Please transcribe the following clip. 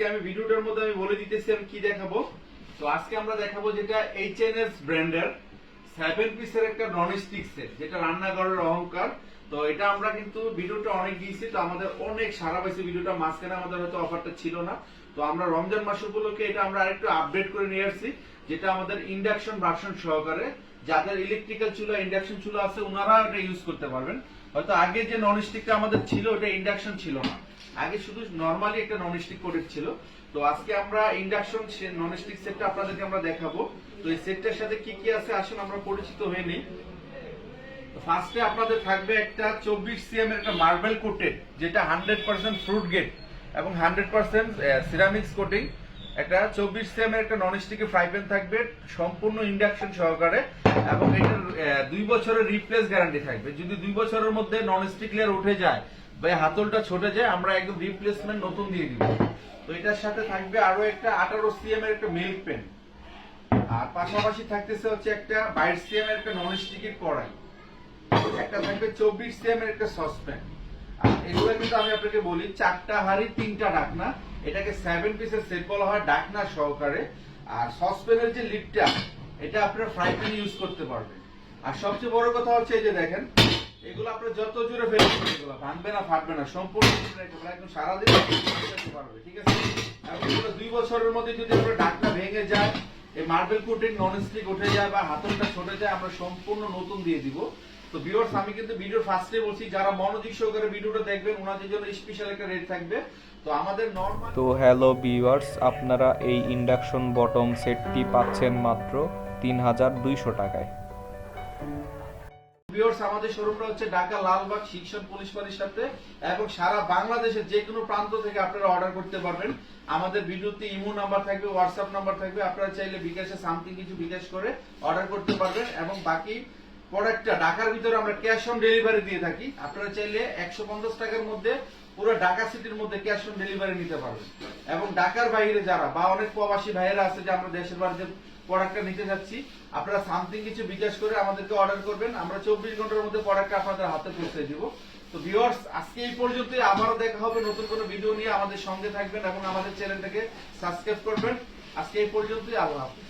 আমি ভিডিওটার মধ্যে আমি বলে দিতেছি আমি কি দেখাবো। তো আজকে আমরা দেখাবো যেটা এইচএনএস ব্র্যান্ডের 7 পিসের একটা ননস্টিক সেট, যেটা রান্নাঘরের অহংকার। তো এটা আমরা কিন্তু ভিডিওটা অনেক দিয়েছি, তো আমাদের অনেক সারা পাইছে ভিডিওটা। মাঝখানে আমাদের হয়তো অফারটা ছিল না, তো আমরা রমজান মাস উপলক্ষে এটা আমরা আরেকটু আপডেট করে নিয়ে আসছি, যেটা আমাদের ইন্ডাকশন ভার্সন সহকারে। যাদের ইলেকট্রিক্যাল চুলা, ইন্ডাকশন চুলা আছে ওনারা এটা ইউজ করতে পারবেন। হয়তো আগে যে ননস্টিকটা আমাদের ছিল ওটা ইন্ডাকশন ছিল না, আগে শুধু নরমালি একটা ননস্টিক প্রোডাক্ট ছিল। তো আজকে আমরা ইন্ডাকশন ননস্টিক সেটটা আপনাদেরকে আমরা দেখাবো। তো এই সেটটার সাথে কি কি আছে আসুন আমরা পরিচিত হয়ে নিই। তো ফার্স্টে আপনাদের থাকবে একটা 24 সিএম এর একটা মার্বেল কোটেড, যেটা 100% ফ্রুট গেট এবং 100% সিরামিক্স কোটিং। একটা 24 সিএম এর একটা ননস্টিকের ফ্রাই প্যান থাকবে সম্পূর্ণ ইন্ডাকশন সহকারে, এবং এটার 2 বছরের রিপ্লেস গ্যারান্টি থাকবে। যদি 2 বছরের মধ্যে ননস্টিক লেয়ার উঠে যায় বা হাতলটা ছোটে যায়, আমরা একদম রিপ্লেসমেন্ট নতুন দিয়ে দিব। তো এটার সাথে থাকবে আরো একটা 18 সিএম এর একটা মিল্ক প্যান, আর পাশাপাশি থাকতেছে হচ্ছে একটা 22 সিএম এর একটা ননস্টিকের কড়াই, একটা থাকবে 24 সিএম এর একটা সসপ্যান। আর এগুলো কিন্তু আমি আপনাকে বলি 4টা হাঁড়ি 3টা ঢাকনা, এটাকে 7 পিসের সেট বলা হয় ঢাকনা সহকারে। আর সসপ্যানের যে লিডটা, এটা আপনারা ফ্রাই প্যান ইউজ করতে পারবেন। আর সবচেয়ে বড় কথা হচ্ছে এই যে দেখেন, এগুলো আপনারা যত জোরে ফেলবেন এগুলো ভাঙবে না, ফাটবে না, সম্পূর্ণ একদম সারাদিন খেতে পারবে, ঠিক আছে। এবং এগুলো 2 বছরের মধ্যে যদি আপনার ঢাকনা ভেঙে যায়, এই মার্বেল কোটিং ননস্টিক উঠে যায় বা হাতলটা ছোটে যায়, আমরা সম্পূর্ণ নতুন দিয়ে দিব। তো ভিউয়ার্স, আমি কিন্তু ভিডিওর ফার্স্টে বলছি, যারা মনোযোগ সহকারে ভিডিওটা দেখবেন ওনাদের জন্য স্পেশাল একটা রেট থাকবে। তো আমাদের নরমাল তো হ্যালো ভিউয়ার্স, আপনারা এই ইন্ডাকশন বটম সেটটি পাচ্ছেন মাত্র 3200 টাকায়। ভিউয়ার্স, আমাদের শোরুমটা হচ্ছে ঢাকা লালবাগ শিক্ষণ পুলিশ ফাঁড়ির সাথে, এবং সারা বাংলাদেশের যে কোনো প্রান্ত থেকে আপনারা অর্ডার করতে পারবেন। আমাদের ভিডিওতে ইমো নাম্বার থাকবে, হোয়াটসঅ্যাপ নাম্বার থাকবে, আপনারা চাইলে বিকাশে সামথিং কিছু বিকাশ করে অর্ডার করতে পারবেন। এবং বাকি প্রোডাক্টটা ঢাকার ভিতরে আমরা ক্যাশ অন ডেলিভারি দিয়ে থাকি। আপনারা চাইলে 150 টাকার মধ্যে পুরো ঢাকা সিটির মধ্যে ক্যাশ অন ডেলিভারি নিতে পারবেন। এবং ঢাকার বাইরে যারা বা অনেক প্রবাসী ভাইয়েরা আছে যে আমরা দেশের বাইরে প্রোডাক্টটা নিতে যাচ্ছি, আপনারা সামথিং কিছু বিকাশ করে আমাদেরকে অর্ডার করবেন, আমরা 24 ঘন্টার মধ্যে প্রোডাক্টটা আপনাদের হাতে পৌঁছে দিব। তো ভিউয়ার্স, আজকে এই পর্যন্তই, আবারও দেখা হবে নতুন কোনো ভিডিও নিয়ে। আমাদের সঙ্গে থাকবেন এবং আমাদের চ্যানেলটাকে সাবস্ক্রাইব করবেন। আজকে এই পর্যন্তই, আল্লাহ হাফেজ।